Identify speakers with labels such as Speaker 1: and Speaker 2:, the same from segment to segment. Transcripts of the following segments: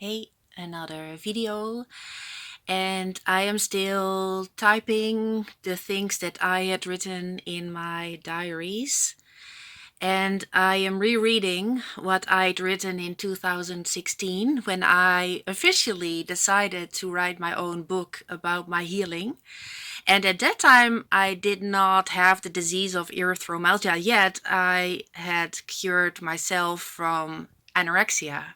Speaker 1: Hey, another video, and I am still typing the things that I had written in my diaries. And I am rereading what I'd written in 2016 when I officially decided to write my own book about my healing. And at that time, I did not have the disease of erythromelalgia yet. I had cured myself from anorexia.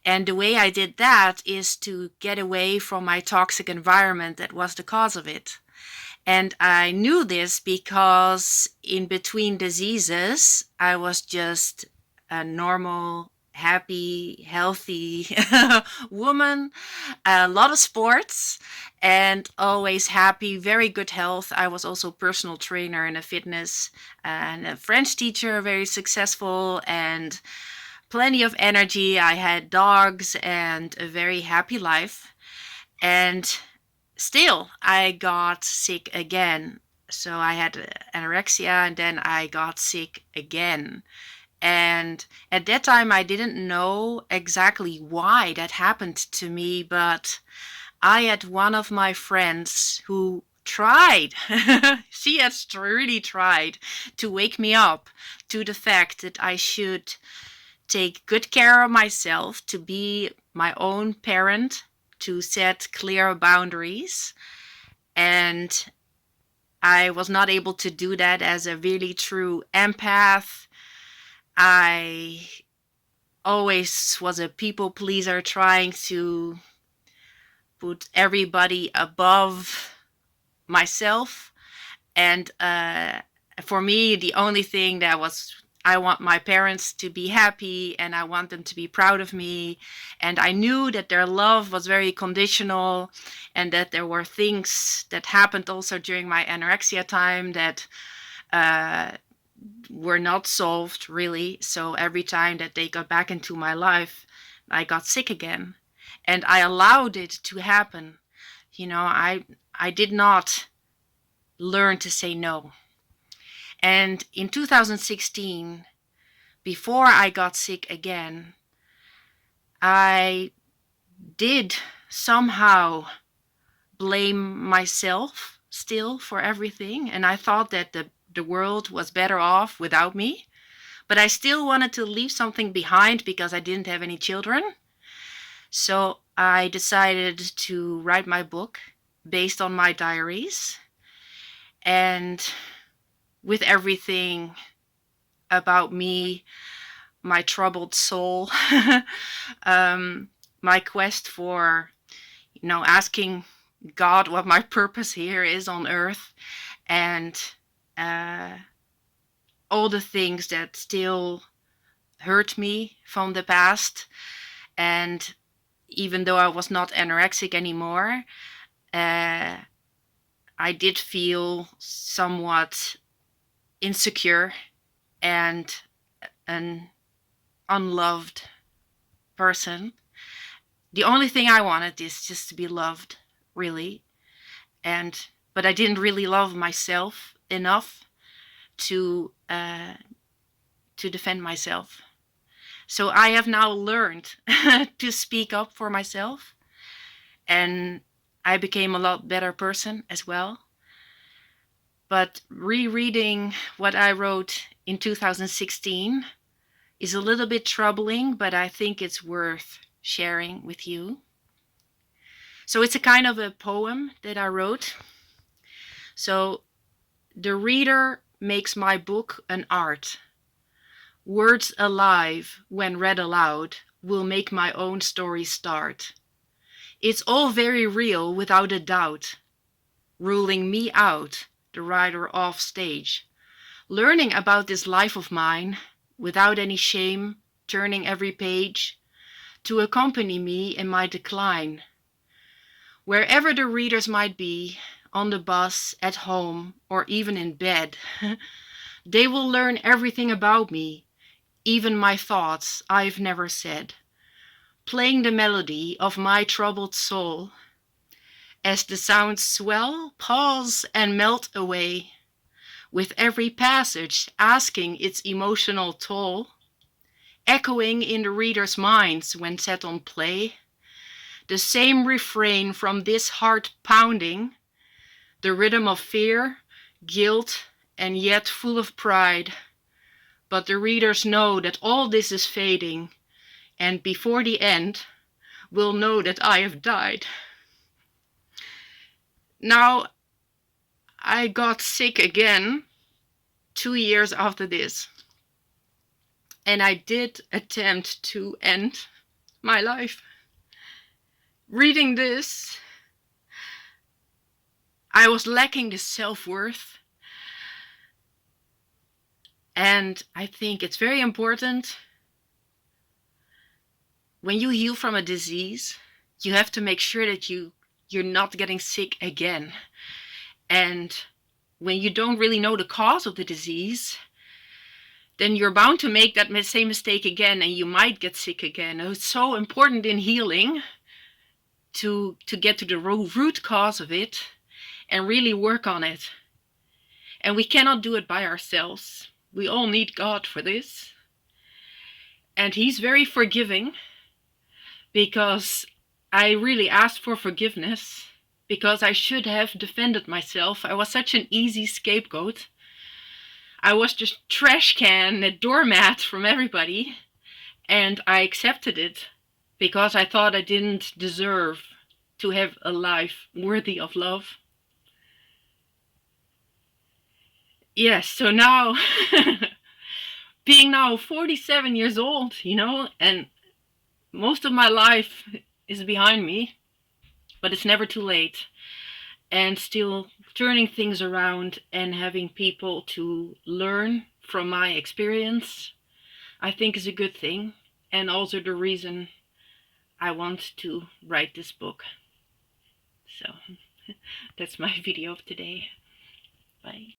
Speaker 1: And the way I did that is to get away from my toxic environment that was the cause of it. And I knew this because in between diseases, I was just a normal, happy, healthy woman, a lot of sports, and always happy, very good health. I was also a personal trainer in a fitness and a French teacher, very successful, and plenty of energy. I had dogs and a very happy life. And still, I got sick again. So I had anorexia and then I got sick again. And at that time, I didn't know exactly why that happened to me, but I had one of my friends who tried, she has really tried to wake me up to the fact that I should take good care of myself, to be my own parent, to set clear boundaries. And I was not able to do that as a really true empath. I always was a people pleaser, trying to put everybody above myself. And for me, the only thing that was, I want my parents to be happy and I want them to be proud of me. And I knew that their love was very conditional and that there were things that happened also during my anorexia time that uh, were not solved really. So every time that they got back into my life, I got sick again. And I allowed it to happen. I did not learn to say no. And in 2016, before I got sick again, I did somehow blame myself still for everything. And I thought that the world was better off without me. But I still wanted to leave something behind because I didn't have any children. So I decided to write my book based on my diaries and with everything about me, my troubled soul, um, my quest for, asking God what my purpose here is on earth, and uh, all the things that still hurt me from the past. And even though I was not anorexic anymore, uh, I did feel somewhat insecure and an unloved person. The only thing I wanted is just to be loved, really. And but I didn't really love myself enough to defend myself. So I have now learned to speak up for myself, and I became a lot better person as well. But rereading what I wrote in 2016 is a little bit troubling, but I think it's worth sharing with you. So it's a kind of a poem that I wrote. So the reader makes my book an art. Words alive when read aloud will make my own story start. It's all very real without a doubt. Ruling me out, the writer off stage. Learning about this life of mine without any shame, turning every page to accompany me in my decline. Wherever the readers might be, on the bus, at home, or even in bed, they will learn everything about me, even my thoughts I've never said, playing the melody of my troubled soul. As the sounds swell, pause, and melt away, with every passage asking its emotional toll,
Speaker 2: echoing in the reader's minds when set on play. The same refrain from this heart pounding, the rhythm of fear, guilt, and yet full of pride. But the readers know that all this is fading, and before the end, will know that I have died. Now, I got sick again 2 years after this, and I did attempt to end my life. Reading this, I was lacking the self-worth, and I think it's very important when you heal from a disease, you have to make sure that you're not getting sick again. And when you don't really know the cause of the disease, then you're bound to make that same mistake again, and you might get sick again. It's so important in healing to get to the root cause of it and really work on it. And we cannot do it by ourselves. We all need God for this. And He's very forgiving, because I really asked for forgiveness, because I should have defended myself. I was such an easy scapegoat. I was just trash can, a doormat from everybody, and I accepted it because I thought I didn't deserve to have a life worthy of love. Yes, so now, being now 47 years old, and most of my life is behind me, but it's never too late. And still turning things around and having people to learn from my experience, I think is a good thing, and also the reason I want to write this book. So that's my video of today. Bye.